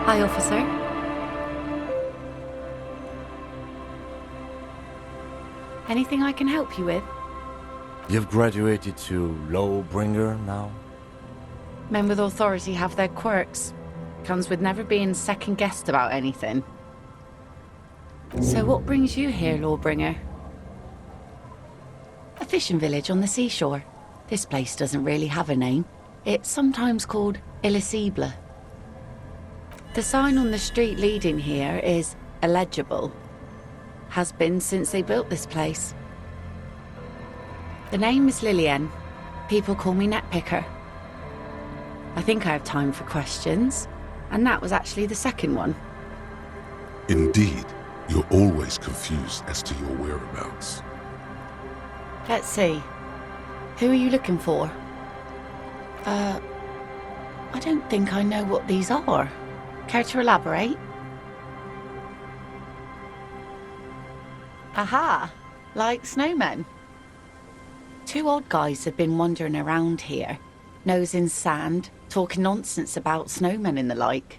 Hi, officer. Anything I can help you with? You've graduated to Lawbringer now? Men with authority have their quirks. Comes with never being second-guessed about anything. So what brings you here, Lawbringer? A fishing village on the seashore. This place doesn't really have a name. It's sometimes called Illisible. The sign on the street leading here is illegible. Has been since they built this place. The name is Lillian. People call me Netpicker. I think I have time for questions, and that was actually the second one. Indeed, you're always confused as to your whereabouts. Let's see. Who are you looking for? I don't think I know what these are. Care to elaborate? Aha! Like snowmen. Two odd guys have been wandering around here, nosing sand, talking nonsense about snowmen and the like.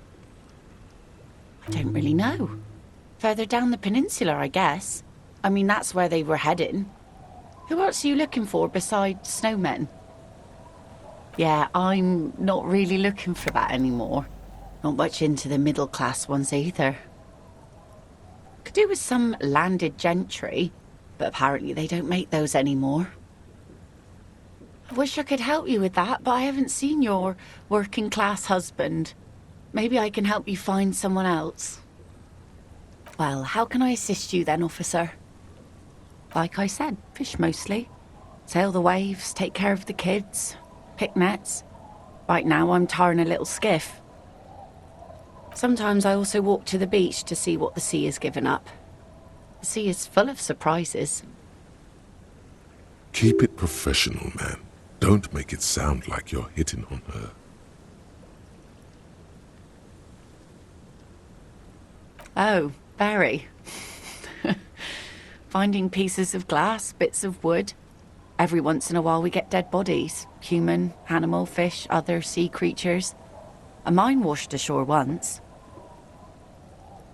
I don't really know. Further down the peninsula, I guess. I mean, that's where they were heading. Who else are you looking for besides snowmen? Yeah, I'm not really looking for that anymore. Not much into the middle-class ones either. Could do with some landed gentry, but apparently they don't make those anymore. I wish I could help you with that, but I haven't seen your working-class husband. Maybe I can help you find someone else. Well, how can I assist you then, officer? Like I said, fish mostly. Sail the waves, take care of the kids, pick nets. Right now I'm tarring a little skiff. Sometimes I also walk to the beach to see what the sea has given up. The sea is full of surprises. Keep it professional, man. Don't make it sound like you're hitting on her. Oh, very. Finding pieces of glass, bits of wood. Every once in a while we get dead bodies. Human, animal, fish, other sea creatures. A mine washed ashore once.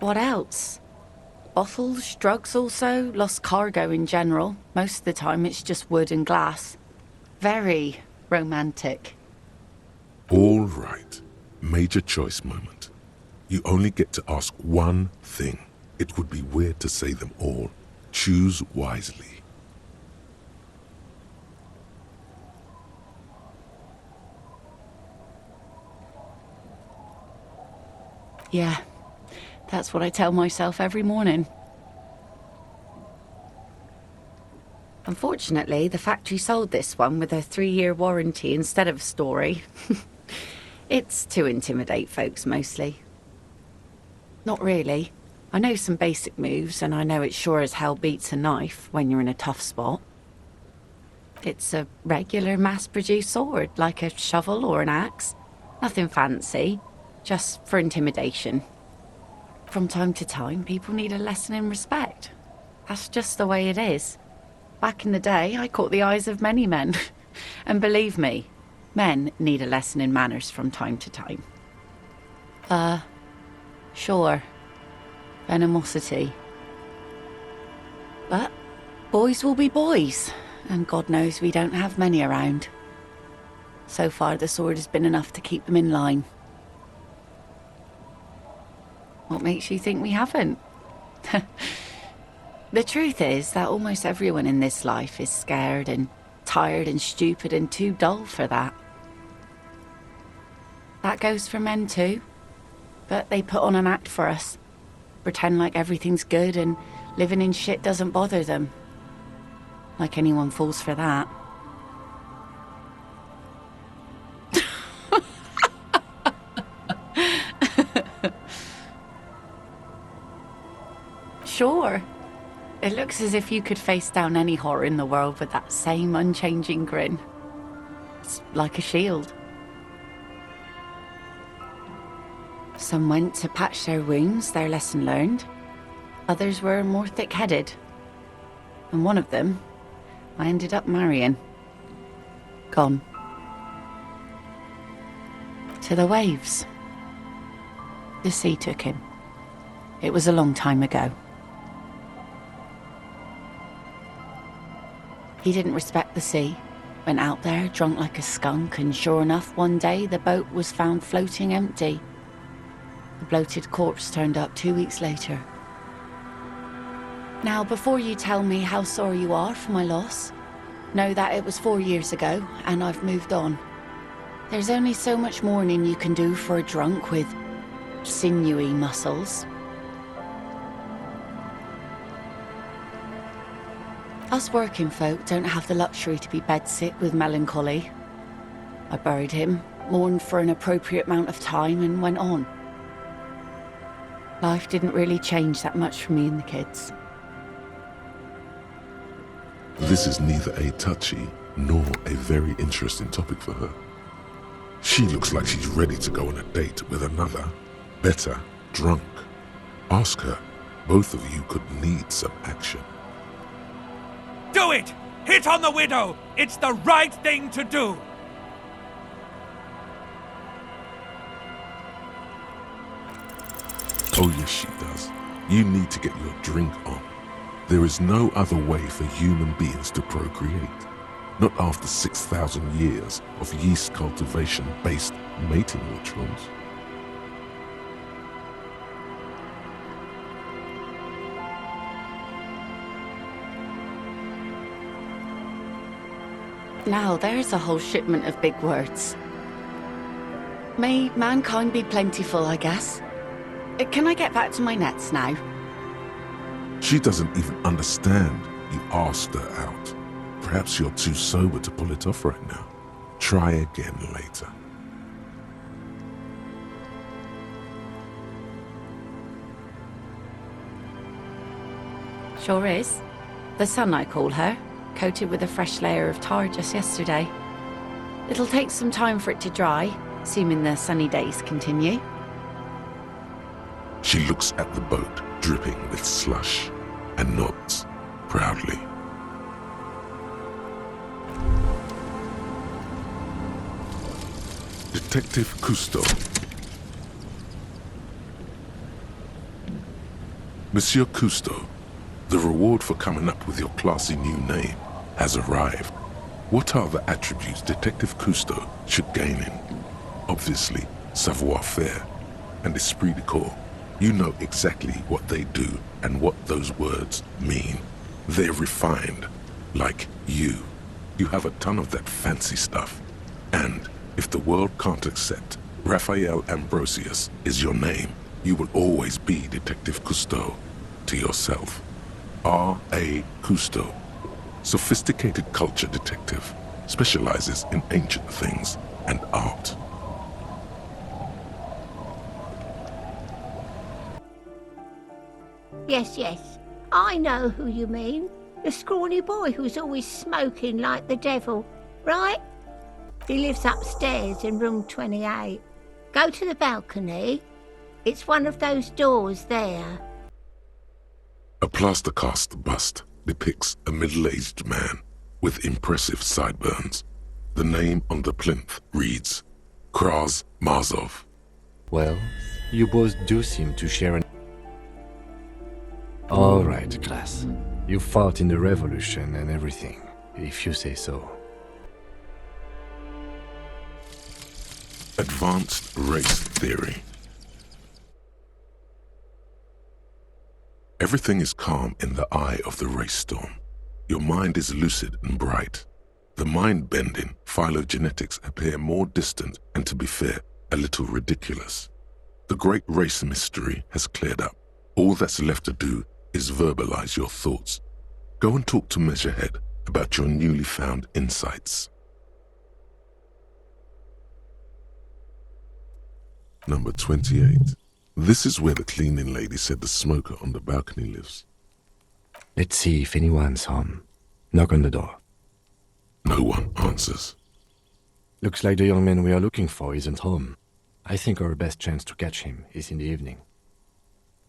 What else? Bottles, drugs also, lost cargo in general. Most of the time it's just wood and glass. Very romantic. All right. Major choice moment. You only get to ask one thing. It would be weird to say them all. Choose wisely. Yeah, that's what I tell myself every morning. Unfortunately, the factory sold this one with a 3-year warranty instead of a story. It's to intimidate folks, mostly. Not really. I know some basic moves, and I know it sure as hell beats a knife when you're in a tough spot. It's a regular mass-produced sword, like a shovel or an axe. Nothing fancy, just for intimidation. From time to time, people need a lesson in respect. That's just the way it is. Back in the day, I caught the eyes of many men. And believe me, men need a lesson in manners from time to time. Sure. Venomosity. But boys will be boys, and God knows we don't have many around. So far, the sword has been enough to keep them in line. What makes you think we haven't? The truth is that almost everyone in this life is scared and tired and stupid and too dull for that. That goes for men too, but they put on an act for us. Pretend like everything's good and living in shit doesn't bother them. Like anyone falls for that. Sure. It looks as if you could face down any horror in the world with that same unchanging grin. It's like a shield. Some went to patch their wounds, their lesson learned. Others were more thick-headed. And one of them, I ended up marrying. Gone. To the waves. The sea took him. It was a long time ago. He didn't respect the sea. Went out there, drunk like a skunk, and sure enough, one day the boat was found floating empty. The bloated corpse turned up 2 weeks later. Now, before you tell me how sorry you are for my loss, know that it was 4 years ago, and I've moved on. There's only so much mourning you can do for a drunk with sinewy muscles. Us working folk don't have the luxury to be bedsick with melancholy. I buried him, mourned for an appropriate amount of time, and went on. Life didn't really change that much for me and the kids. This is neither a touchy nor a very interesting topic for her. She looks like she's ready to go on a date with another, better, drunk. Ask her. Both of you could need some action. Do it! Hit on the widow! It's the right thing to do! Oh yes, she does. You need to get your drink on. There is no other way for human beings to procreate. Not after 6,000 years of yeast cultivation-based mating rituals. Now there's a whole shipment of big words. May mankind be plentiful, I guess. Can I get back to my nets now? She doesn't even understand you asked her out. Perhaps you're too sober to pull it off right now. Try again later. Sure is. The sun, I call her, coated with a fresh layer of tar just yesterday. It'll take some time for it to dry, assuming the sunny days continue. She looks at the boat, dripping with slush, and nods proudly. Detective Cousteau. Monsieur Cousteau, the reward for coming up with your classy new name has arrived. What are the attributes Detective Cousteau should gain in? Obviously, savoir-faire and esprit de corps. You know exactly what they do and what those words mean. They're refined, like you. You have a ton of that fancy stuff. And if the world can't accept Raphael Ambrosius is your name, you will always be Detective Cousteau to yourself. R.A. Cousteau, sophisticated culture detective, specializes in ancient things and art. Yes, yes, I know who you mean. The scrawny boy who's always smoking like the devil, right? He lives upstairs in room 28. Go to the balcony. It's one of those doors there. A plaster cast bust depicts a middle-aged man with impressive sideburns. The name on the plinth reads Kraz Marzov. Well, you both do seem to share an... All right, class. You fought in the revolution and everything, if you say so. Advanced race theory. Everything is calm in the eye of the race storm. Your mind is lucid and bright. The mind-bending phylogenetics appear more distant and, to be fair, a little ridiculous. The great race mystery has cleared up. All that's left to do is verbalize your thoughts. Go and talk to Measurehead about your newly found insights. Number 28. This is where the cleaning lady said the smoker on the balcony lives. Let's see if anyone's home. Knock on the door. No one answers. Looks like the young man we are looking for isn't home. I think our best chance to catch him is in the evening.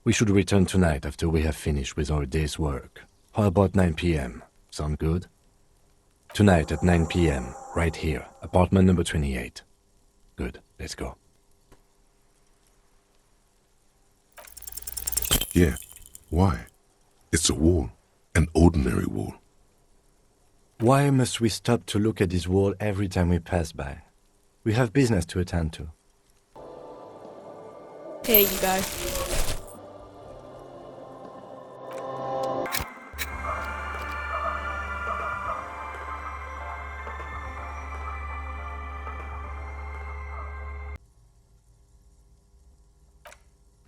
We should return tonight after we have finished with our day's work. How about 9 p.m.? Sound good? Tonight at 9 p.m., right here, apartment number 28. Good, let's go. Yeah. Why? It's a wall. An ordinary wall. Why must we stop to look at this wall every time we pass by? We have business to attend to. Here you go.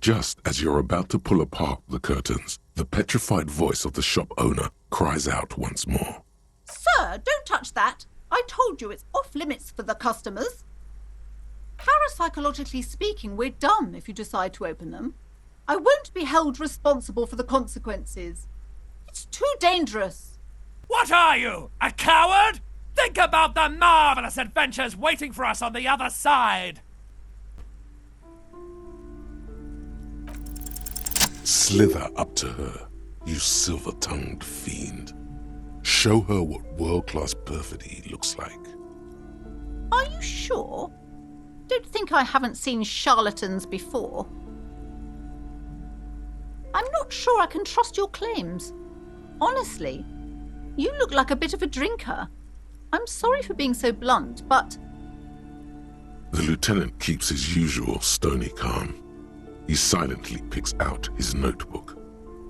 Just as you're about to pull apart the curtains, the petrified voice of the shop owner cries out once more. Sir, don't touch that. I told you it's off limits for the customers. Parapsychologically speaking, we're done if you decide to open them. I won't be held responsible for the consequences. It's too dangerous. What are you, a coward? Think about the marvelous adventures waiting for us on the other side. Slither up to her, you silver-tongued fiend. Show her what world-class perfidy looks like. Are you sure? Don't think I haven't seen charlatans before. I'm not sure I can trust your claims. Honestly, you look like a bit of a drinker. I'm sorry for being so blunt, but... The lieutenant keeps his usual stony calm. He silently picks out his notebook.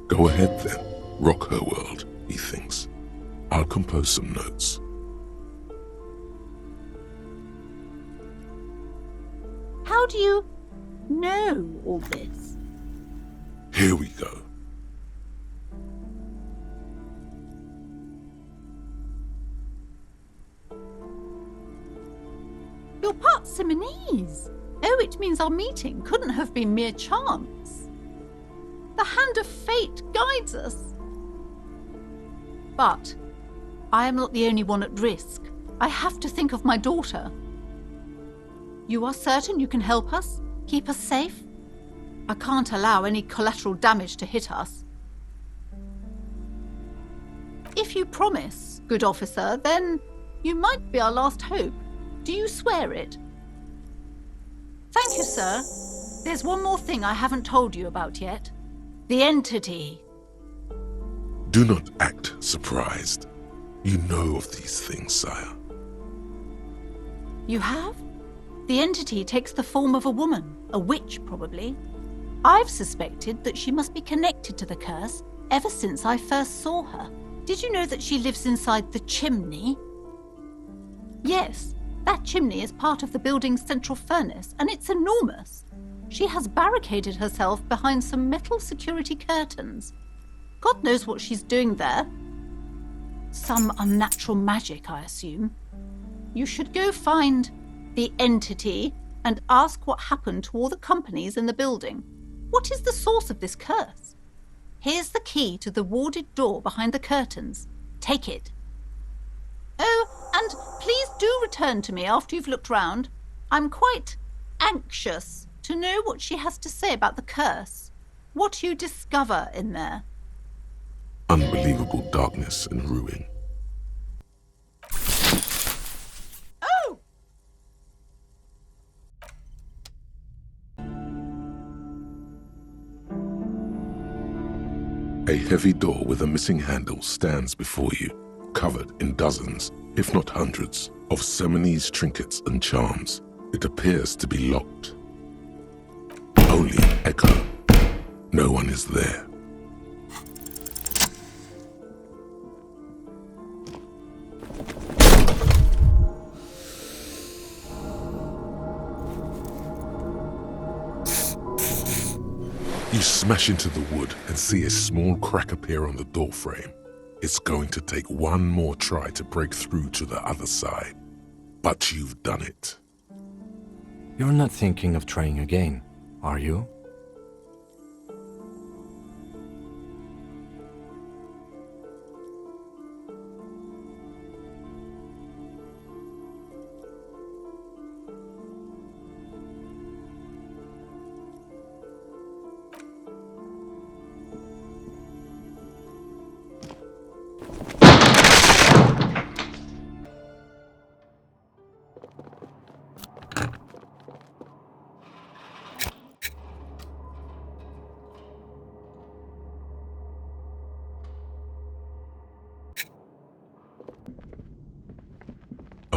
Go ahead then, rock her world, he thinks. I'll compose some notes. How do you know all this? Here we go. You're part Simonese. Oh, it means our meeting couldn't have been mere chance. The hand of fate guides us. But I am not the only one at risk. I have to think of my daughter. You are certain you can help us? Keep us safe? I can't allow any collateral damage to hit us. If you promise, good officer, then you might be our last hope. Do you swear it? Thank you, sir. There's one more thing I haven't told you about yet. The entity. Do not act surprised. You know of these things, sire. You have? The entity takes the form of a woman, a witch probably. I've suspected that she must be connected to the curse ever since I first saw her. Did you know that she lives inside the chimney? Yes, that chimney is part of the building's central furnace, and it's enormous. She has barricaded herself behind some metal security curtains. God knows what she's doing there. Some unnatural magic, I assume. You should go find the entity and ask what happened to all the companies in the building. What is the source of this curse? Here's the key to the warded door behind the curtains. Take it. Oh, and please do return to me after you've looked round. I'm quite anxious to know what she has to say about the curse. What you discover in there. Unbelievable darkness and ruin. Oh! A heavy door with a missing handle stands before you, covered in dozens, if not hundreds, of Simonese trinkets and charms. It appears to be locked. Only an echo. No one is there. You smash into the wood and see a small crack appear on the doorframe. It's going to take one more try to break through to the other side. But you've done it. You're not thinking of trying again, are you?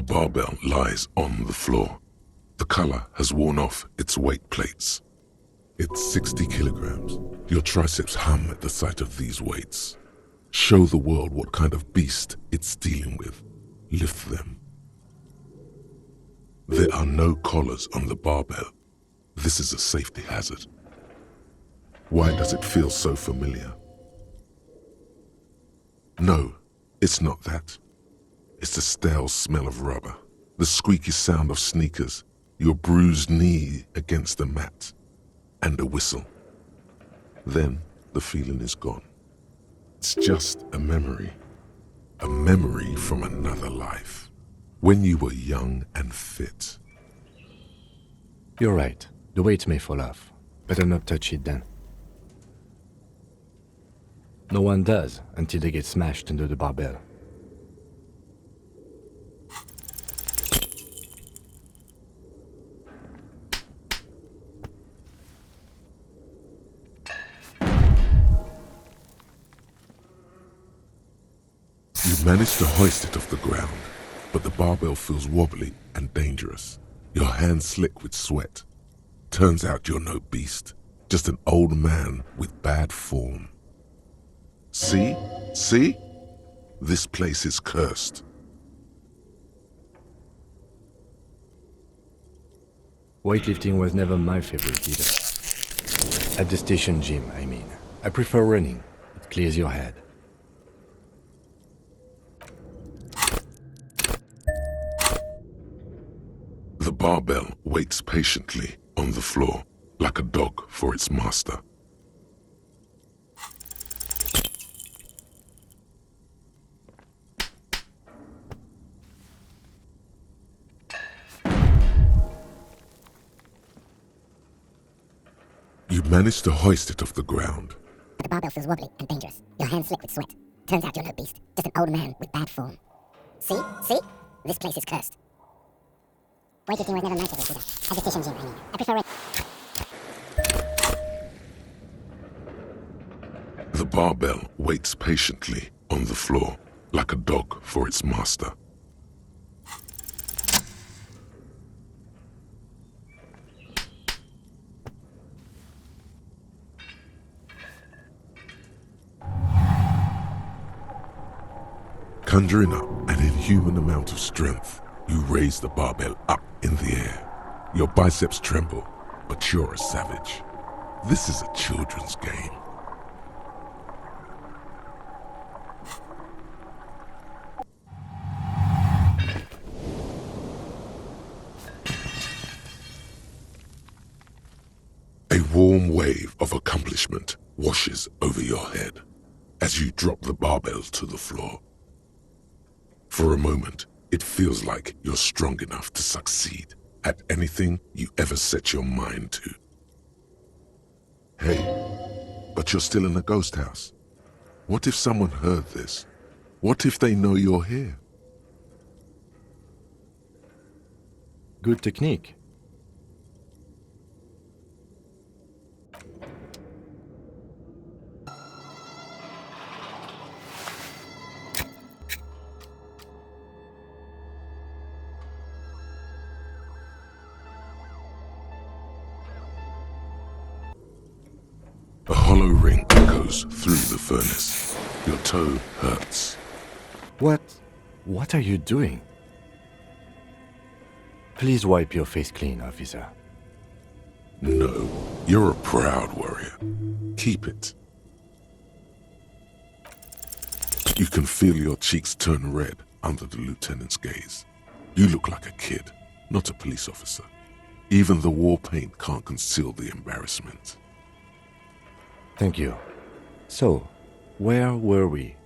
A barbell lies on the floor. The color has worn off its weight plates. It's 60 kilograms. Your triceps hum at the sight of these weights. Show the world what kind of beast it's dealing with. Lift them. There are no collars on the barbell. This is a safety hazard. Why does it feel so familiar? No, it's not that. It's the stale smell of rubber, the squeaky sound of sneakers, your bruised knee against the mat, and a whistle. Then the feeling is gone. It's just a memory from another life, when you were young and fit. You're right. The weight may fall off. Better not touch it then. No one does until they get smashed under the barbell. You manage to hoist it off the ground, but the barbell feels wobbly and dangerous. Your hands slick with sweat. Turns out you're no beast, just an old man with bad form. See? See? This place is cursed. Weightlifting was never my favorite either. At the station gym, I mean. I prefer running. It clears your head. The barbell waits patiently on the floor, like a dog for its master. You manage to hoist it off the ground. But the barbell feels wobbly and dangerous. Your hands slick with sweat. Turns out you're no beast, just an old man with bad form. See? See? This place is cursed. Weightlifting was never my favorite either. At the station gym, I mean. I prefer The barbell waits patiently on the floor, like a dog for its master. Conjuring up an inhuman amount of strength, you raise the barbell up in the air. Your biceps tremble, but you're a savage. This is a children's game. A warm wave of accomplishment washes over your head as you drop the barbell to the floor. For a moment, it feels like you're strong enough to succeed at anything you ever set your mind to. Hey, but you're still in a ghost house. What if someone heard this? What if they know you're here? Good technique. A hollow ring echoes through the furnace. Your toe hurts. What are you doing? Please wipe your face clean, officer. No, you're a proud warrior. Keep it. You can feel your cheeks turn red under the lieutenant's gaze. You look like a kid, not a police officer. Even the war paint can't conceal the embarrassment. Thank you. So, where were we?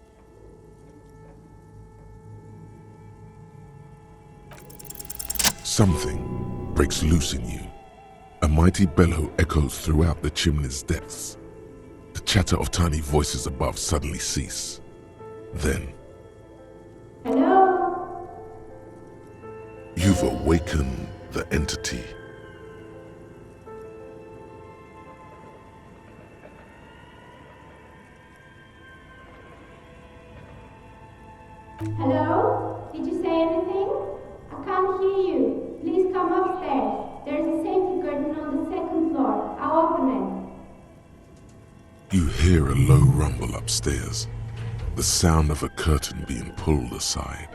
Something breaks loose in you. A mighty bellow echoes throughout the chimney's depths. The chatter of tiny voices above suddenly cease. Then, Hello? you've awakened the entity. Hello? Did you say anything? can't hear you. Please come upstairs. There's a safety curtain on the second floor. I'll open it. You hear a low rumble upstairs, the sound of a curtain being pulled aside.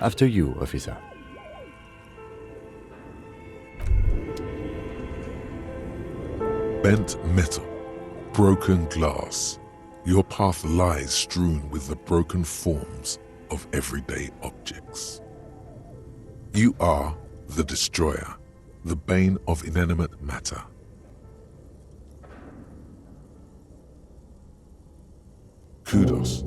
After you, officer. Bent metal, broken glass. Your path lies strewn with the broken forms of everyday objects. You are the destroyer, the bane of inanimate matter. Kudos.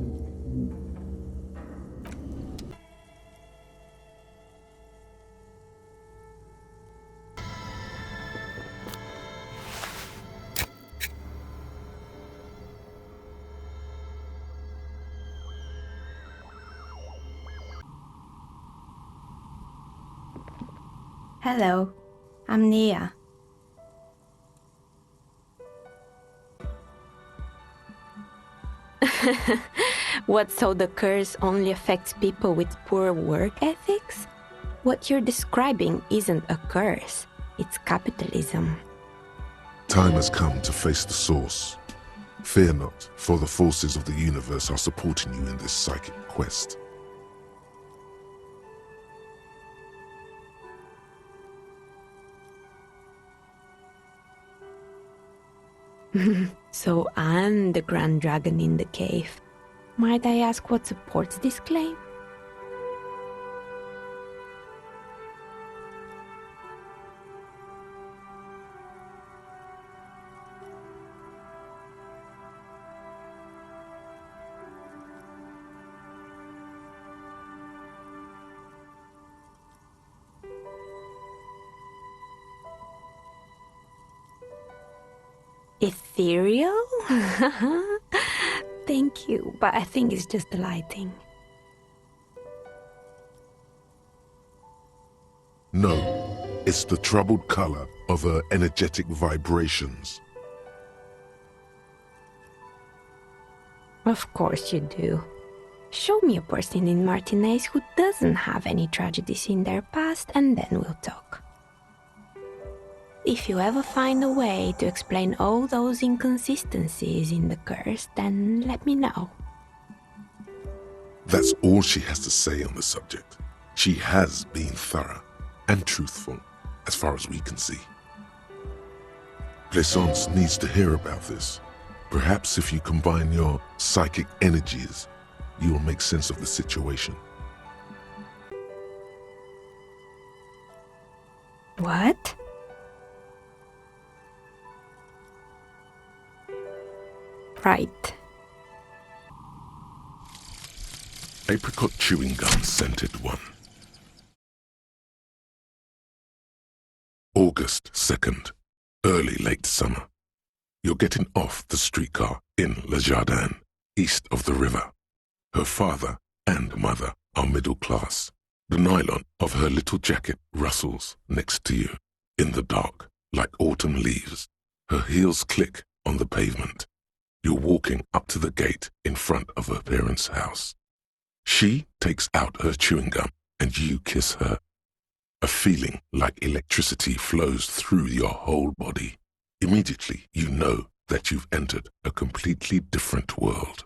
Hello, I'm Nia. What, so the curse only affects people with poor work ethics? What you're describing isn't a curse, it's capitalism. Time has come to face the source. Fear not, for the forces of the universe are supporting you in this psychic quest. So I'm the grand dragon in the cave. Might I ask what supports this claim? Ethereal? Thank you, but I think it's just the lighting. No, it's the troubled color of her energetic vibrations. Of course you do. Show me a person in Martinez who doesn't have any tragedies in their past, and then we'll talk. If you ever find a way to explain all those inconsistencies in the curse, then let me know. That's all she has to say on the subject. She has been thorough and truthful, as far as we can see. Plaisance needs to hear about this. Perhaps if you combine your psychic energies, you will make sense of the situation. What? Right. Apricot chewing gum scented one. August 2nd, early late summer. You're getting off the streetcar in Le Jardin, east of the river. Her father and mother are middle class. The nylon of her little jacket rustles next to you in the dark like autumn leaves. Her heels click on the pavement. You're walking up to the gate in front of her parents' house. She takes out her chewing gum and you kiss her. A feeling like electricity flows through your whole body. Immediately, you know that you've entered a completely different world.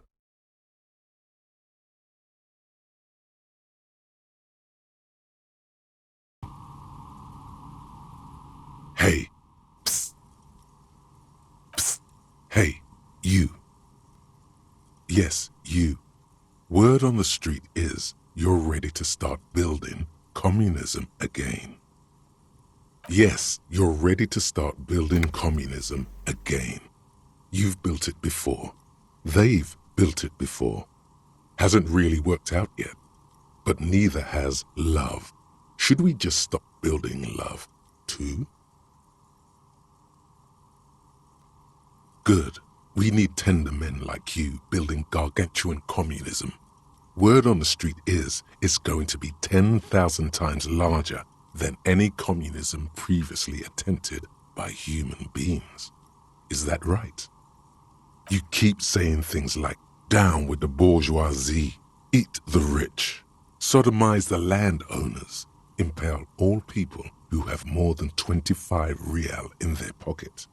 Hey. Psst. Psst. Hey, you. Yes, you. Word on the street is you're ready to start building communism again. Yes, you're ready to start building communism again. You've built it before. They've built it before. Hasn't really worked out yet. But neither has love. Should we just stop building love, too? Good. We need tender men like you building gargantuan communism. Word on the street is it's going to be 10,000 times larger than any communism previously attempted by human beings. Is that right? You keep saying things like, down with the bourgeoisie, eat the rich. sodomize the landowners, impale all people who have more than 25 real in their pocket,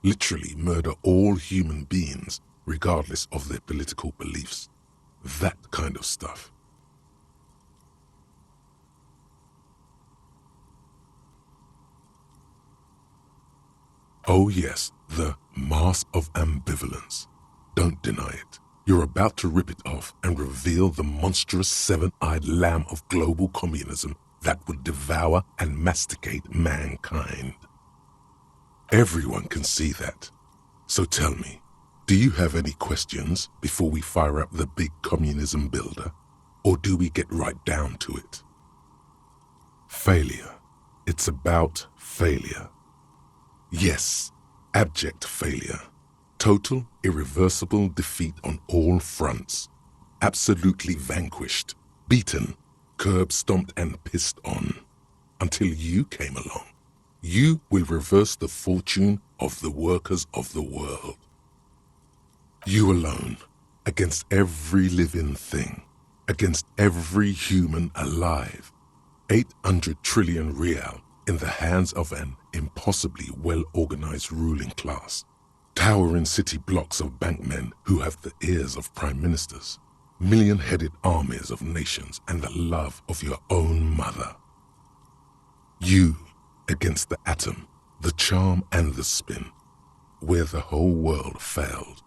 literally murder all human beings regardless of their political beliefs. That kind of stuff. Oh yes, the mask of ambivalence. Don't deny it. You're about to rip it off and reveal the monstrous seven-eyed lamb of global communism that would devour and masticate mankind. Everyone can see that. So tell me, do you have any questions before we fire up the big communism builder? Or do we get right down to it? Failure. It's about failure. Yes, abject failure. Total, irreversible defeat on all fronts. Absolutely vanquished, beaten, curb-stomped and pissed on. Until you came along. You will reverse the fortune of the workers of the world. You alone, against every living thing, against every human alive. 800 trillion real in the hands of an impossibly well-organized ruling class. Towering city blocks of bankmen who have the ears of prime ministers. Million-headed armies of nations and the love of your own mother. You against the atom, the charm and the spin, where the whole world failed.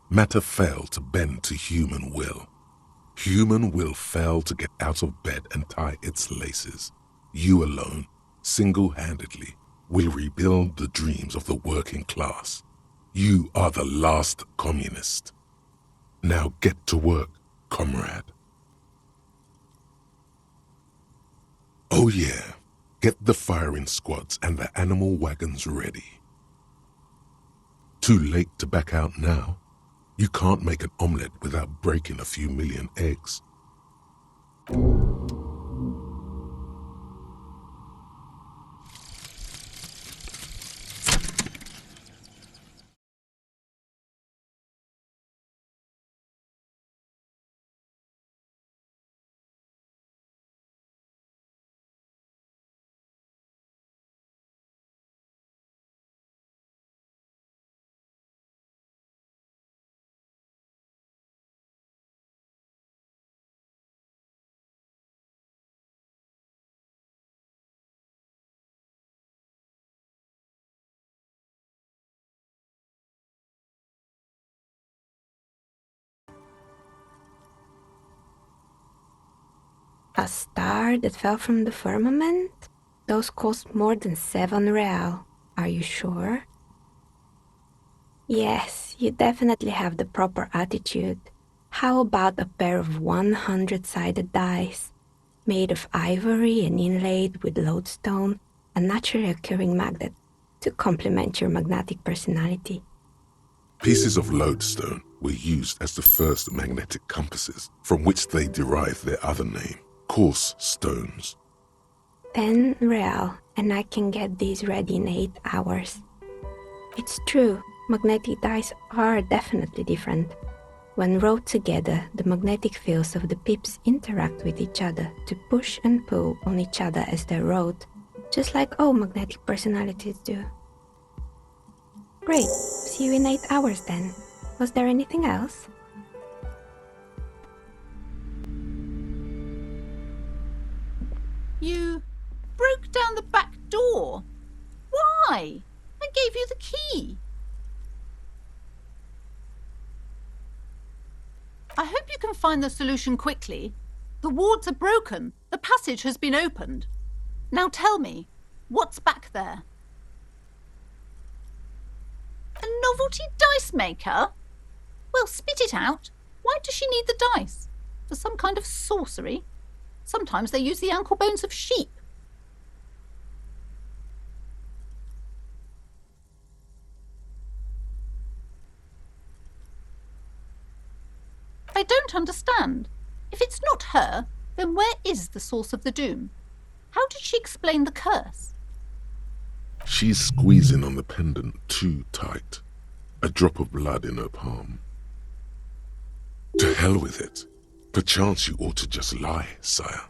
Matter failed to bend to human will. Human will failed to get out of bed and tie its laces. You alone, single-handedly, will rebuild the dreams of the working class. You are the last communist. Now get to work, comrade. Oh yeah, get the firing squads and the animal wagons ready. Too late to back out now. You can't make an omelette without breaking a few million eggs. A star that fell from the firmament? Those cost more than 7 real. Are you sure? Yes, you definitely have the proper attitude. How about a pair of 100-sided dice, made of ivory and inlaid with lodestone, a naturally occurring magnet, to complement your magnetic personality? Pieces of lodestone were used as the first magnetic compasses, from which they derived their other name, coarse stones. 10 real, and I can get these ready in 8 hours. It's true, magnetic dice are definitely different. When rolled together, the magnetic fields of the pips interact with each other to push and pull on each other as they're rolled, just like all magnetic personalities do. Great, see you in 8 hours then. Was there anything else? You broke down the back door. Why? I gave you the key. I hope you can find the solution quickly. The wards are broken. The passage has been opened. Now tell me, what's back there? A novelty dice maker? Well, spit it out. Why does she need the dice? For some kind of sorcery? Sometimes they use the ankle bones of sheep. I don't understand. If it's not her, then where is the source of the doom? How did she explain the curse? She's squeezing on the pendant too tight. A drop of blood in her palm. To hell with it. Perchance you ought to just lie, sire.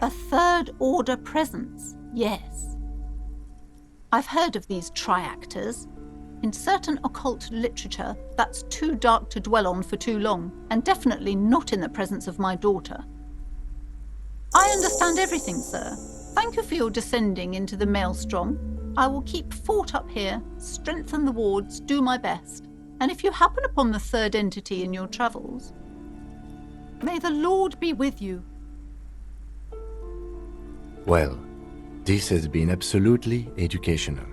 A third-order presence, yes. I've heard of these triactors. In certain occult literature, that's too dark to dwell on for too long, and definitely not in the presence of my daughter. I understand everything, sir. Thank you for your descending into the maelstrom. I will keep fort up here, strengthen the wards, do my best. And if you happen upon the third entity in your travels, may the Lord be with you. Well, this has been absolutely educational.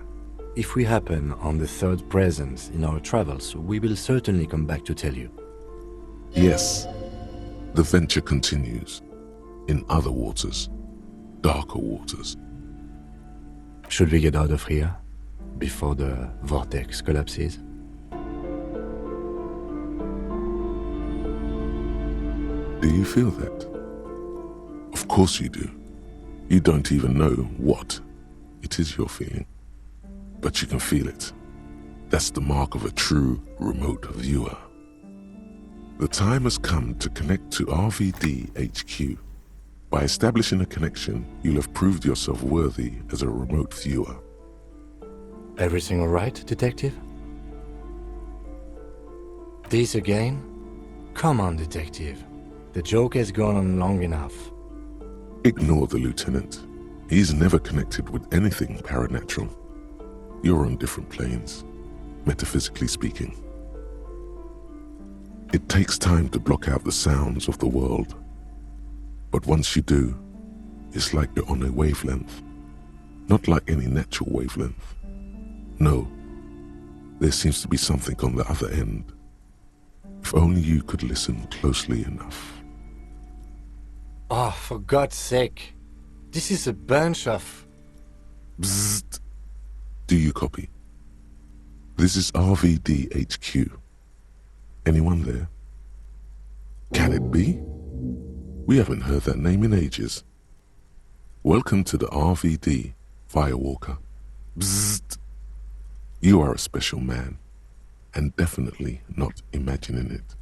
If we happen on the third presence in our travels, we will certainly come back to tell you. Yes, the venture continues in other waters, darker waters. Should we get out of here before the vortex collapses? Do you feel that? Of course you do. You don't even know what it is you're feeling, but you can feel it. That's the mark of a true remote viewer. The time has come to connect to RVD HQ. By establishing a connection, you'll have proved yourself worthy as a remote viewer. Everything all right, detective? This again? Come on, detective. The joke has gone on long enough. Ignore the lieutenant. He's never connected with anything paranatural. You're on different planes, metaphysically speaking. It takes time to block out the sounds of the world. But once you do, it's like you're on a wavelength. Not like any natural wavelength. No, there seems to be something on the other end. If only you could listen closely enough. Oh, for God's sake. This is a bunch of... Bzzzt. Do you copy? This is RVD HQ. Anyone there? Can it be? We haven't heard that name in ages. Welcome to the RVD, Firewalker. Bzzzt. You are a special man, and definitely not imagining it.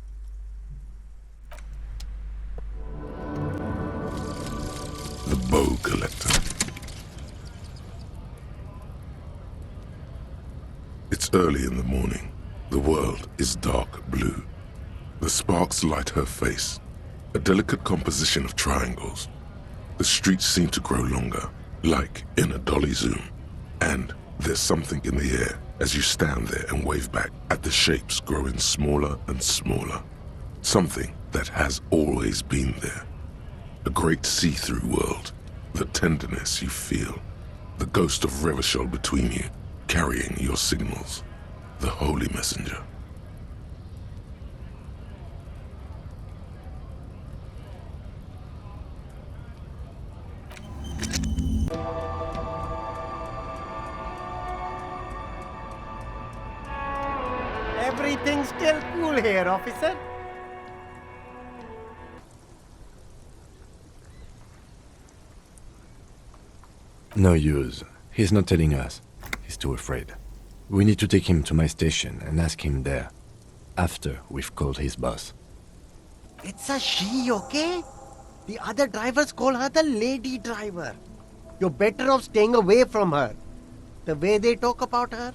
The Bow Collector. It's early in the morning. The world is dark blue. The sparks light her face, a delicate composition of triangles. The streets seem to grow longer, like in a dolly zoom. And there's something in the air as you stand there and wave back at the shapes growing smaller and smaller. Something that has always been there. A great see-through world, the tenderness you feel, the ghost of Revachol between you, carrying your signals, the holy messenger. Everything's still cool here, officer. No use. He's not telling us. He's too afraid. We need to take him to my station and ask him there, after we've called his boss. It's a she, okay? The other drivers call her the lady driver. You're better off staying away from her. The way they talk about her,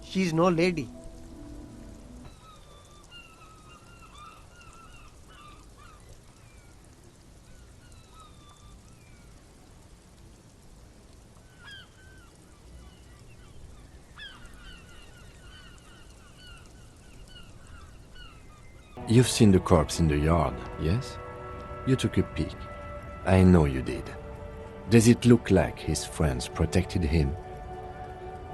she's no lady. You've seen the corpse in the yard, yes? You took a peek. I know you did. Does it look like his friends protected him?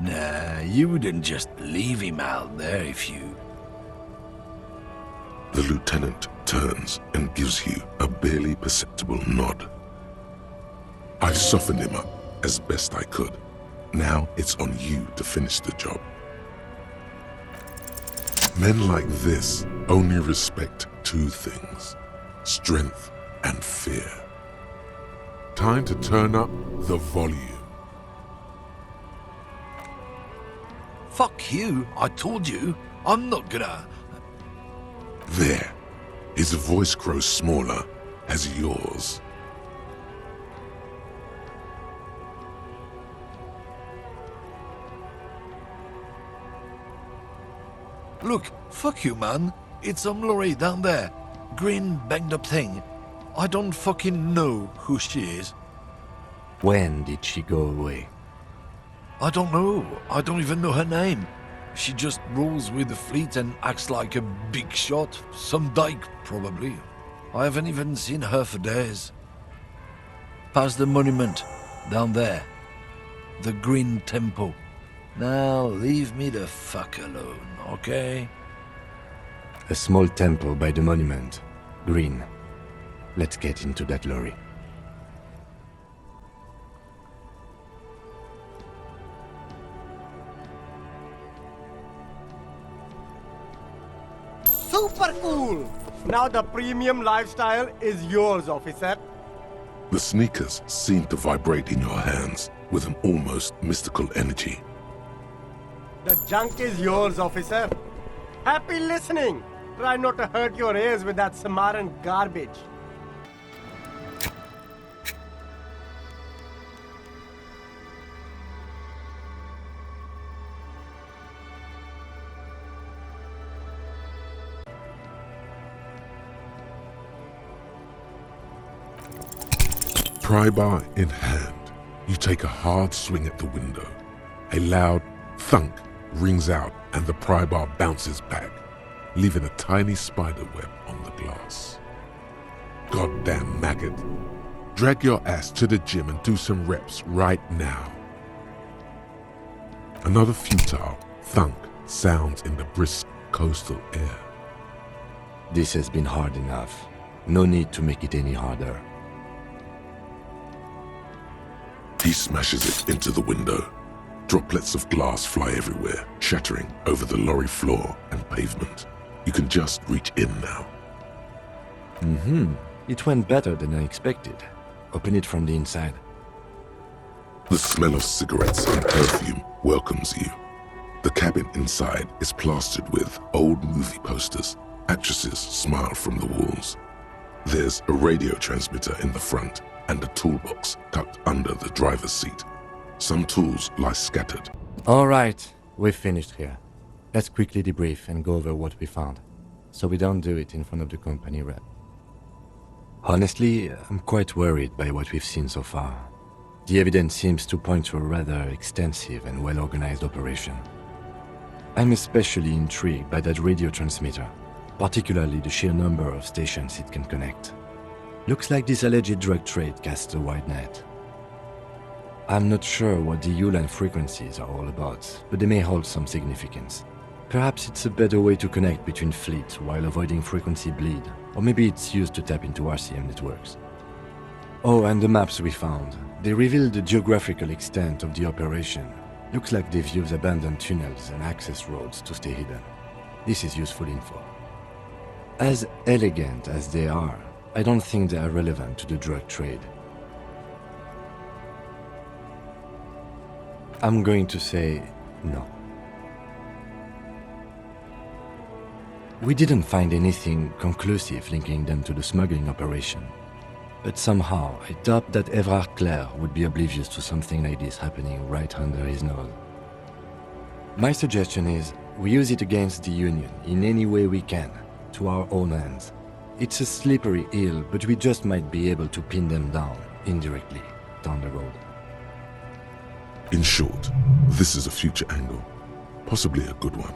Nah, you wouldn't just leave him out there if you... The lieutenant turns and gives you a barely perceptible nod. I've softened him up as best I could. Now it's on you to finish the job. Men like this only respect two things: strength and fear. Time to turn up the volume. Fuck you, I told you. I'm not gonna... There. His voice grows smaller as yours. Look, fuck you, man. It's some lorry down there. Green, banged-up thing. I don't fucking know who she is. When did she go away? I don't know. I don't even know her name. She just rolls with the fleet and acts like a big shot. Some dyke, probably. I haven't even seen her for days. Past the monument. Down there. The Green Temple. Now, leave me the fuck alone, okay? A small temple by the monument. Green. Let's get into that lorry. Super cool! Now the premium lifestyle is yours, officer. The sneakers seem to vibrate in your hands with an almost mystical energy. The junk is yours, officer. Happy listening! Try not to hurt your ears with that Samaran garbage. Pry bar in hand, you take a hard swing at the window. A loud thunk rings out and the pry bar bounces back, leaving a tiny spider web on the glass. Goddamn maggot. Drag your ass to the gym and do some reps right now. Another futile thunk sounds in the brisk coastal air. This has been hard enough. No need to make it any harder. He smashes it into the window. Droplets of glass fly everywhere, shattering over the lorry floor and pavement. You can just reach in now. It went better than I expected. Open it from the inside. The smell of cigarettes and perfume welcomes you. The cabin inside is plastered with old movie posters. Actresses smile from the walls. There's a radio transmitter in the front and a toolbox tucked under the driver's seat. Some tools lie scattered. All right, we've finished here. Let's quickly debrief and go over what we found, so we don't do it in front of the company rep. Honestly, I'm quite worried by what we've seen so far. The evidence seems to point to a rather extensive and well-organized operation. I'm especially intrigued by that radio transmitter, particularly the sheer number of stations it can connect. Looks like this alleged drug trade casts a wide net. I'm not sure what the ULAN frequencies are all about, but they may hold some significance. Perhaps it's a better way to connect between fleets while avoiding frequency bleed, or maybe it's used to tap into RCM networks. Oh, and the maps we found. They reveal the geographical extent of the operation. Looks like they've used abandoned tunnels and access roads to stay hidden. This is useful info. As elegant as they are, I don't think they are relevant to the drug trade. I'm going to say no. We didn't find anything conclusive linking them to the smuggling operation. But somehow, I doubt that Everard Clare would be oblivious to something like this happening right under his nose. My suggestion is, we use it against the Union in any way we can, to our own ends. It's a slippery hill, but we just might be able to pin them down, indirectly, down the road. In short, this is a future angle, possibly a good one.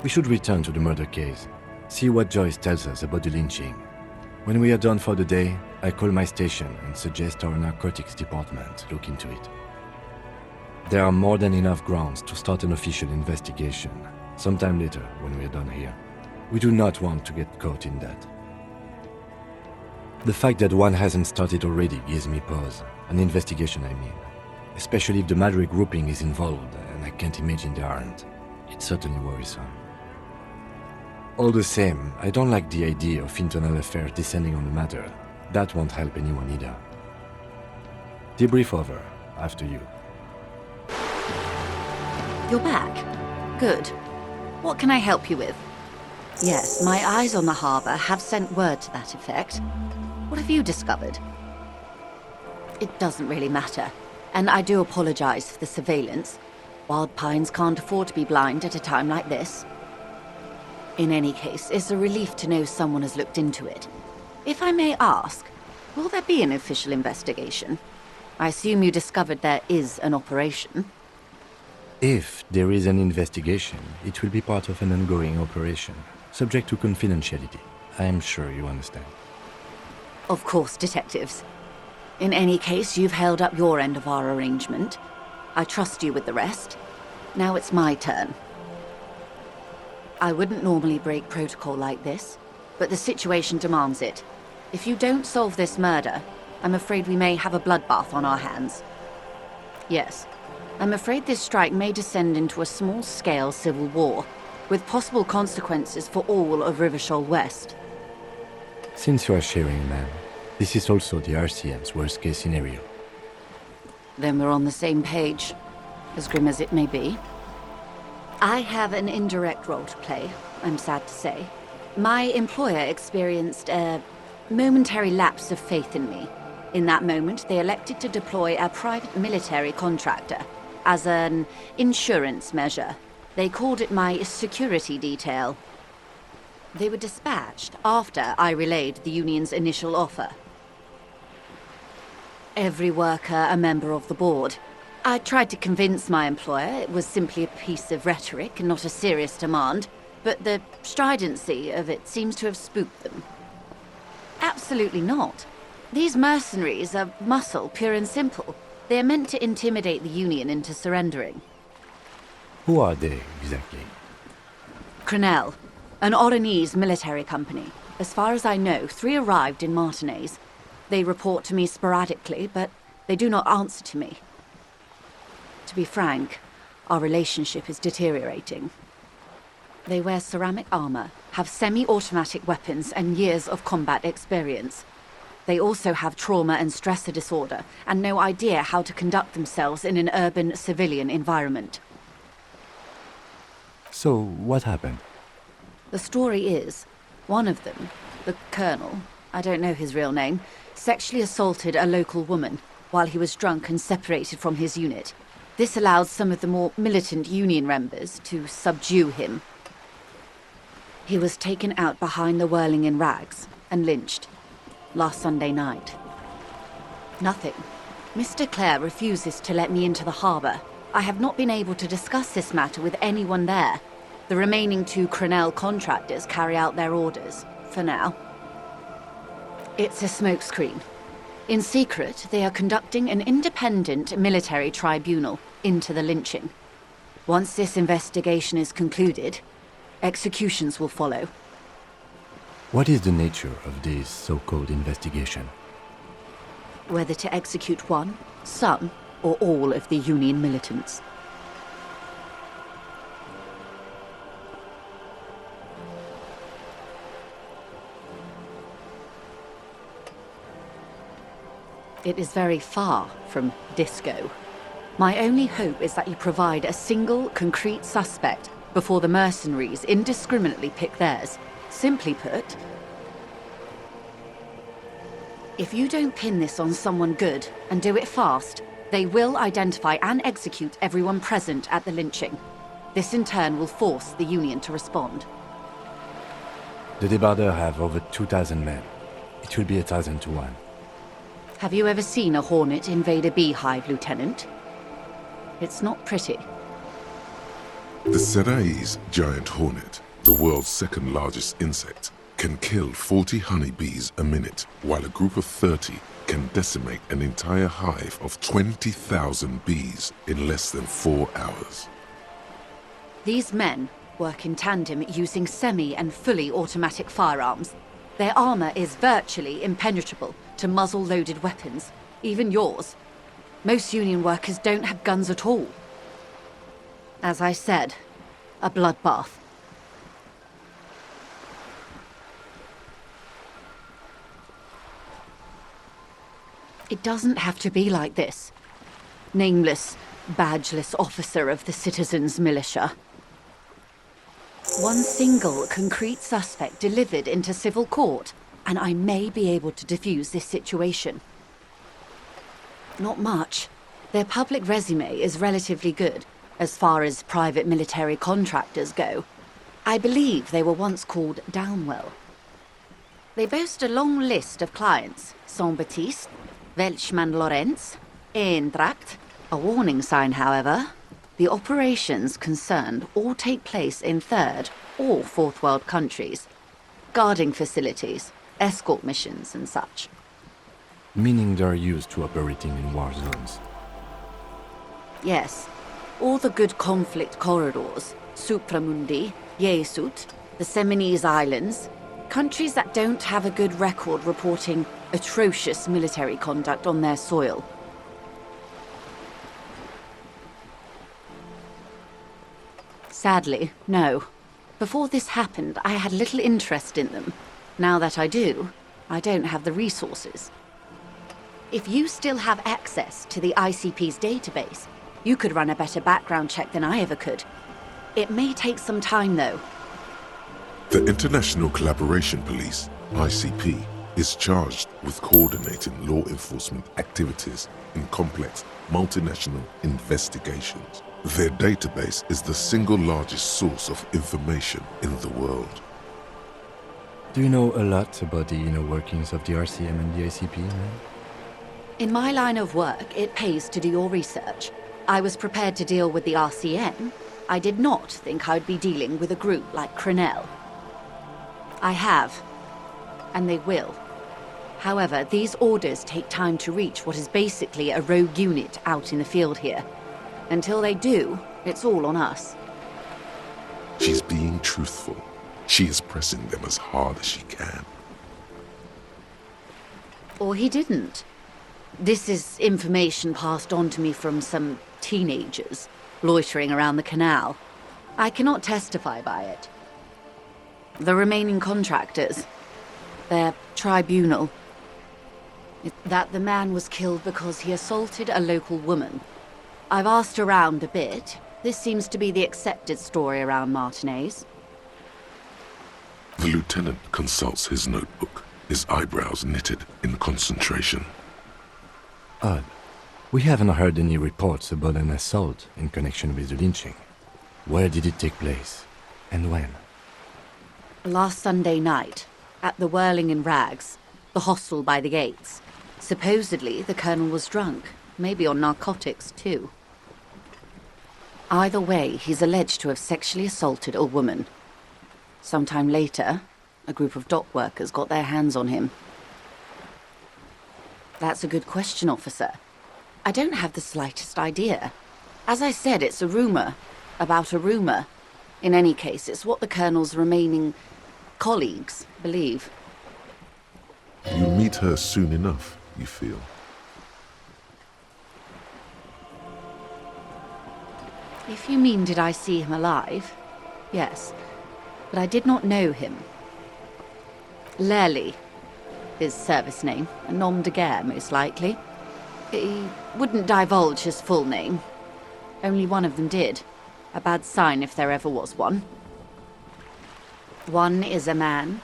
We should return to the murder case, see what Joyce tells us about the lynching. When we are done for the day, I call my station and suggest our narcotics department look into it. There are more than enough grounds to start an official investigation, sometime later when we are done here. We do not want to get caught in that. The fact that one hasn't started already gives me pause, an investigation I mean. Especially if the Madrid grouping is involved, and I can't imagine they aren't. It's certainly worrisome. All the same, I don't like the idea of internal affairs descending on the matter. That won't help anyone either. Debrief over. After you. You're back. Good. What can I help you with? Yes, my eyes on the harbour have sent word to that effect. What have you discovered? It doesn't really matter, and I do apologise for the surveillance. Wild Pines can't afford to be blind at a time like this. In any case, it's a relief to know someone has looked into it. If I may ask, will there be an official investigation? I assume you discovered there is an operation. If there is an investigation, it will be part of an ongoing operation, subject to confidentiality. I am sure you understand. Of course, detectives. In any case, you've held up your end of our arrangement. I trust you with the rest. Now it's my turn. I wouldn't normally break protocol like this, but the situation demands it. If you don't solve this murder, I'm afraid we may have a bloodbath on our hands. Yes, I'm afraid this strike may descend into a small-scale civil war, with possible consequences for all of Rivershoal West. Since you are sharing, ma'am, this is also the RCM's worst-case scenario. Then we're on the same page, as grim as it may be. I have an indirect role to play, I'm sad to say. My employer experienced a momentary lapse of faith in me. In that moment, they elected to deploy a private military contractor as an insurance measure. They called it my security detail. They were dispatched after I relayed the union's initial offer. Every worker a member of the board. I tried to convince my employer it was simply a piece of rhetoric and not a serious demand, but the stridency of it seems to have spooked them. Absolutely not. These mercenaries are muscle, pure and simple. They are meant to intimidate the Union into surrendering. Who are they, exactly? Crenell, an Oranese military company. As far as I know, 3 arrived in Martinez. They report to me sporadically, but they do not answer to me. To be frank, our relationship is deteriorating. They wear ceramic armor, have semi-automatic weapons, and years of combat experience. They also have trauma and stressor disorder, and no idea how to conduct themselves in an urban civilian environment. So, what happened? The story is, one of them, the Colonel, I don't know his real name, sexually assaulted a local woman while he was drunk and separated from his unit. This allowed some of the more militant Union members to subdue him. He was taken out behind the whirling in rags and lynched last Sunday night. Nothing. Mr. Clare refuses to let me into the harbour. I have not been able to discuss this matter with anyone there. The remaining 2 Crenell contractors carry out their orders, for now. It's a smokescreen. In secret, they are conducting an independent military tribunal into the lynching. Once this investigation is concluded, executions will follow. What is the nature of this so-called investigation? Whether to execute one, some, or all of the Union militants. It is very far from disco. My only hope is that you provide a single, concrete suspect before the mercenaries indiscriminately pick theirs. Simply put, if you don't pin this on someone good and do it fast, they will identify and execute everyone present at the lynching. This in turn will force the Union to respond. The débardeurs have over 2,000 men. It will be 1,000 to 1. Have you ever seen a hornet invade a beehive, Lieutenant? It's not pretty. The Serai's giant hornet, the world's 2nd largest insect, can kill 40 honeybees a minute, while a group of 30 can decimate an entire hive of 20,000 bees in less than 4 hours. These men work in tandem using semi- and fully automatic firearms. Their armor is virtually impenetrable to muzzle-loaded weapons, even yours. Most Union workers don't have guns at all. As I said, a bloodbath. It doesn't have to be like this. Nameless, badgeless officer of the citizens' militia. One single concrete suspect delivered into civil court, and I may be able to defuse this situation. Not much. Their public resume is relatively good, as far as private military contractors go. I believe they were once called Downwell. They boast a long list of clients: Saint-Baptiste, Welchman Lorenz, Eintracht. A warning sign, however. The operations concerned all take place in third or fourth world countries. Guarding facilities, escort missions and such. Meaning they're used to operating in war zones. Yes. All the good conflict corridors, Supramundi, Yesut, the Seminese Islands, countries that don't have a good record reporting atrocious military conduct on their soil. Sadly, no. Before this happened, I had little interest in them. Now that I do, I don't have the resources. If you still have access to the ICP's database, you could run a better background check than I ever could. It may take some time, though. The International Collaboration Police, ICP, is charged with coordinating law enforcement activities in complex, multinational investigations. Their database is the single largest source of information in the world. Do you know a lot about the inner workings of the RCM and the ICP, man? In my line of work, it pays to do your research. I was prepared to deal with the RCM. I did not think I'd be dealing with a group like Crenell. I have, and they will. However, these orders take time to reach what is basically a rogue unit out in the field here. Until they do, it's all on us. She's being truthful. She is pressing them as hard as she can. Or he didn't. This is information passed on to me from some teenagers loitering around the canal. I cannot testify by it. The remaining contractors, their tribunal, that the man was killed because he assaulted a local woman. I've asked around a bit. This seems to be the accepted story around Martinez. The lieutenant consults his notebook, his eyebrows knitted in concentration. Odd. We haven't heard any reports about an assault in connection with the lynching. Where did it take place? And when? Last Sunday night, at the Whirling in Rags, the hostel by the gates. Supposedly, the colonel was drunk, maybe on narcotics too. Either way, he's alleged to have sexually assaulted a woman. Sometime later, a group of dock workers got their hands on him. That's a good question, officer. I don't have the slightest idea. As I said, it's a rumor about a rumor. In any case, it's what the colonel's remaining colleagues believe. You meet her soon enough, you feel? If you mean did I see him alive, yes. But I did not know him. Lely, his service name, a nom de guerre most likely. He wouldn't divulge his full name. Only one of them did. A bad sign if there ever was one. One is a man,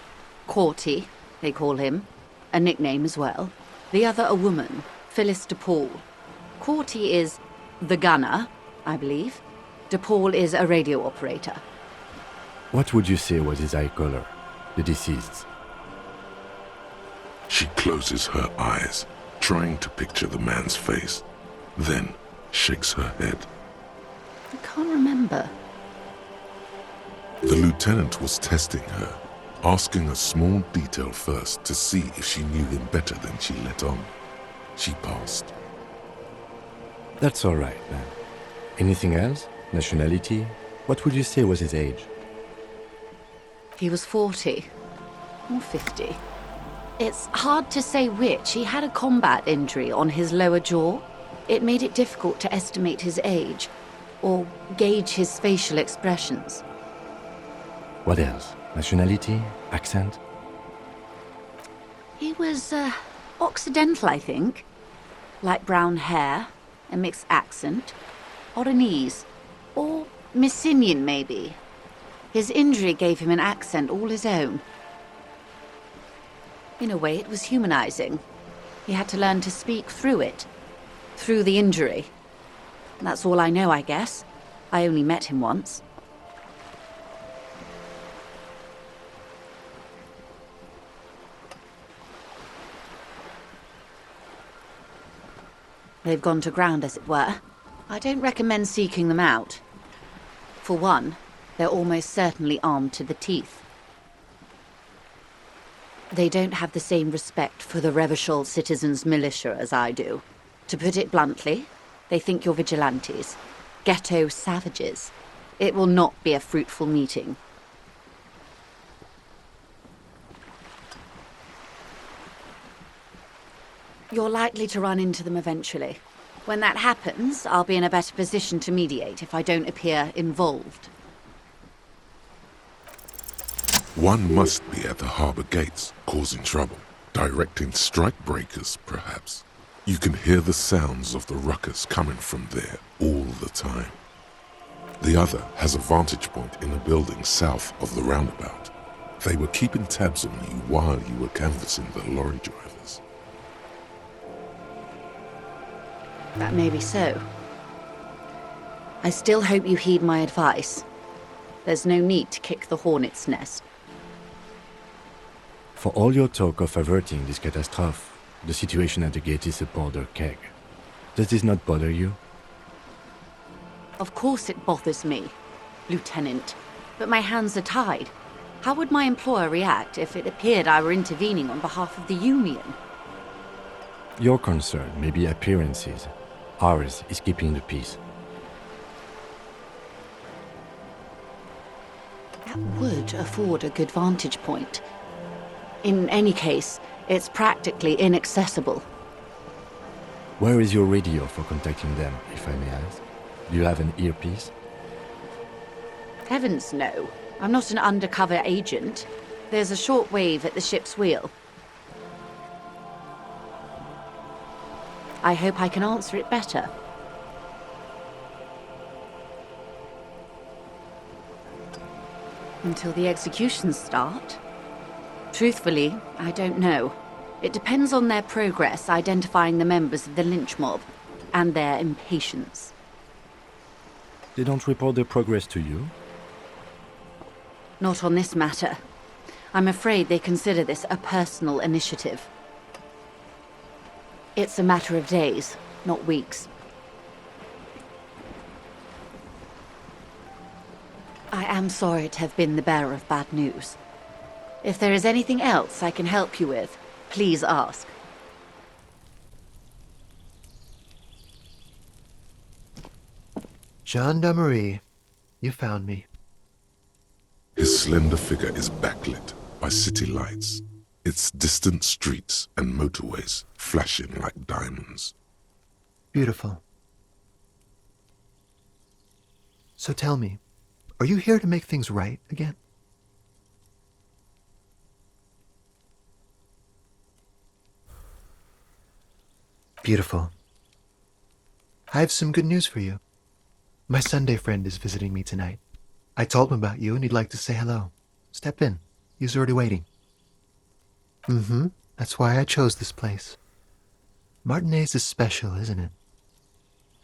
Corty, they call him, a nickname as well. The other a woman, Phyllis DePaul. Corty is the gunner, I believe. DePaul is a radio operator. What would you say was his eye color, the deceased's? She closes her eyes, trying to picture the man's face, then shakes her head. I can't remember. The lieutenant was testing her, asking a small detail first to see if she knew him better than she let on. She passed. That's all right, then. Anything else? Nationality? What would you say was his age? He was 40 or 50. It's hard to say which. He had a combat injury on his lower jaw. It made it difficult to estimate his age or gauge his facial expressions. What else? Nationality? Accent? He was Occidental, I think. Light brown hair, a mixed accent, Oranese, or Messinian maybe. His injury gave him an accent all his own. In a way, it was humanizing. He had to learn to speak through it, through the injury. That's all I know, I guess. I only met him once. They've gone to ground, as it were. I don't recommend seeking them out. For one, they're almost certainly armed to the teeth. They don't have the same respect for the Revachol citizens' militia as I do. To put it bluntly, they think you're vigilantes. Ghetto savages. It will not be a fruitful meeting. You're likely to run into them eventually. When that happens, I'll be in a better position to mediate if I don't appear involved. One must be at the harbour gates, causing trouble, directing strike-breakers, perhaps. You can hear the sounds of the ruckus coming from there all the time. The other has a vantage point in a building south of the roundabout. They were keeping tabs on you while you were canvassing the lorry drivers. That may be so. I still hope you heed my advice. There's no need to kick the hornet's nest. For all your talk of averting this catastrophe, the situation at the gate is a powder keg. Does this not bother you? Of course it bothers me, Lieutenant. But my hands are tied. How would my employer react if it appeared I were intervening on behalf of the Union? Your concern may be appearances. Ours is keeping the peace. That would afford a good vantage point. In any case, it's practically inaccessible. Where is your radio for contacting them, if I may ask? Do you have an earpiece? Heavens no. I'm not an undercover agent. There's a shortwave at the ship's wheel. I hope I can answer it better. Until the executions start? Truthfully, I don't know. It depends on their progress identifying the members of the lynch mob, and their impatience. They don't report their progress to you? Not on this matter. I'm afraid they consider this a personal initiative. It's a matter of days, not weeks. I am sorry to have been the bearer of bad news. If there is anything else I can help you with, please ask. Gendarmerie, you found me. His slender figure is backlit by city lights, its distant streets and motorways flashing like diamonds. Beautiful. So tell me, are you here to make things right again? Beautiful. I have some good news for you. My Sunday friend is visiting me tonight. I told him about you and he'd like to say hello. Step in. He's already waiting. That's why I chose this place. Martinez is special, isn't it?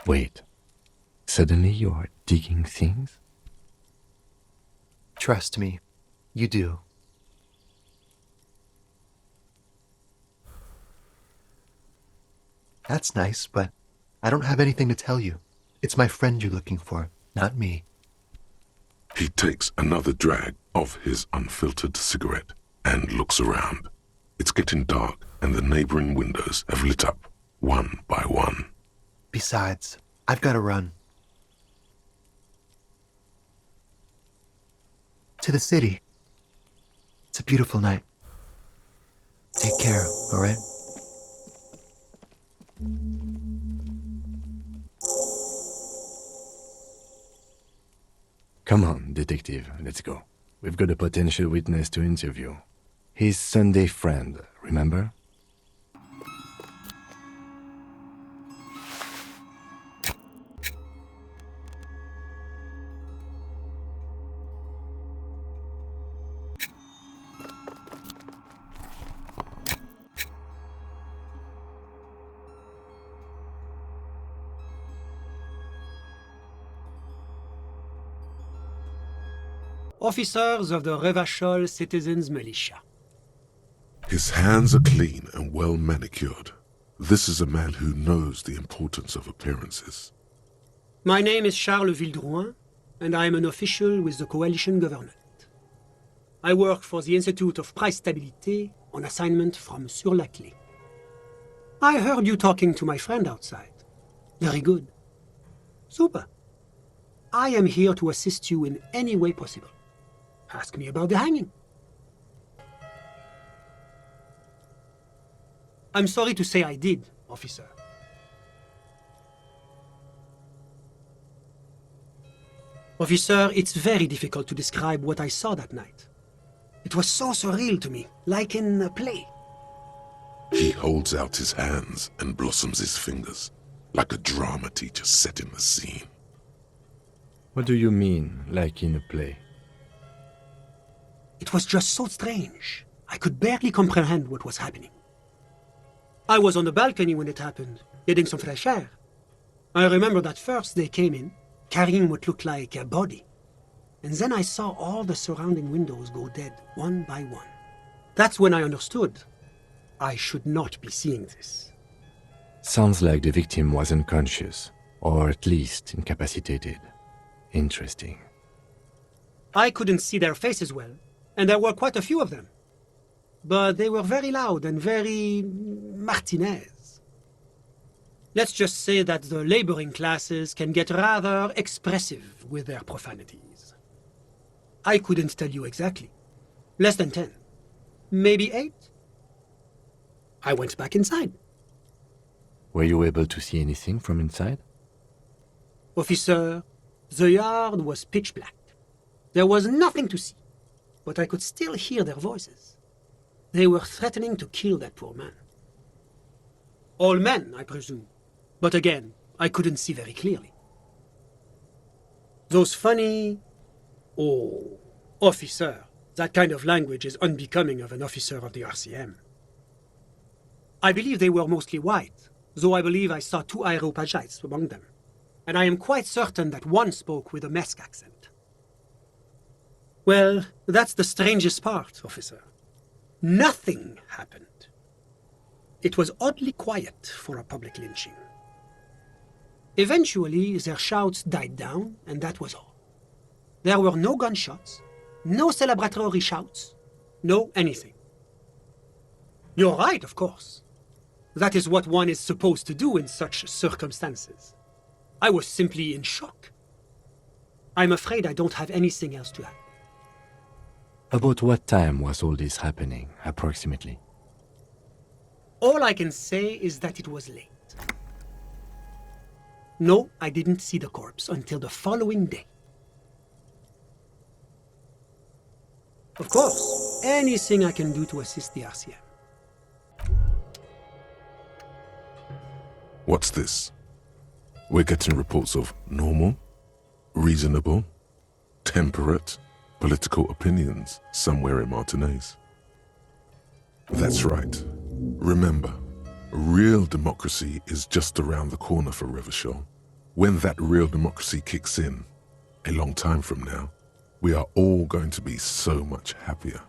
Wait. Suddenly you are digging things? Trust me, you do. That's nice, but I don't have anything to tell you. It's my friend you're looking for, not me. He takes another drag of his unfiltered cigarette and looks around. It's getting dark and the neighboring windows have lit up, one by one. Besides, I've got to run. To the city. It's a beautiful night. Take care, all right? Come on, detective, let's go. We've got a potential witness to interview. His Sunday friend, remember? officers of the Revachol Citizens Militia. His hands are clean and well manicured. This is a man who knows the importance of appearances. My name is Charles Vildrouin, and I am an official with the coalition government. I work for the Institute of Price Stabilité on assignment from Sur-la-Clé. I heard you talking to my friend outside. Very good. Super. I am here to assist you in any way possible. Ask me about the hanging. I'm sorry to say I did, officer. Officer, it's very difficult to describe what I saw that night. It was so surreal to me, like in a play. He holds out his hands and blossoms his fingers, like a drama teacher setting the scene. What do you mean, like in a play? It was just so strange. I could barely comprehend what was happening. I was on the balcony when it happened, getting some fresh air. I remember that first they came in, carrying what looked like a body. And then I saw all the surrounding windows go dead, one by one. That's when I understood. I should not be seeing this. Sounds like the victim was unconscious, or at least incapacitated. Interesting. I couldn't see their faces well, and there were quite a few of them. But they were very loud and very Martinez. Let's just say that the laboring classes can get rather expressive with their profanities. I couldn't tell you exactly. Less than 10. Maybe 8. I went back inside. Were you able to see anything from inside? Officer, the yard was pitch black. There was nothing to see, but I could still hear their voices. They were threatening to kill that poor man. All men, I presume. But again, I couldn't see very clearly. Those funny... Oh, officer, that kind of language is unbecoming of an officer of the RCM. I believe they were mostly white, though I believe I saw 2 Areopagites among them. And I am quite certain that one spoke with a Mesk accent. Well, that's the strangest part, officer. Nothing happened. It was oddly quiet for a public lynching. Eventually, their shouts died down, and that was all. There were no gunshots, no celebratory shouts, no anything. You're right, of course. That is what one is supposed to do in such circumstances. I was simply in shock. I'm afraid I don't have anything else to add. About what time was all this happening, approximately? All I can say is that it was late. No, I didn't see the corpse until the following day. Of course, anything I can do to assist the RCM. What's this? We're getting reports of normal, reasonable, temperate, political opinions somewhere in Martinaise. That's right. Remember, real democracy is just around the corner for Revachol. When that real democracy kicks in, a long time from now, we are all going to be so much happier.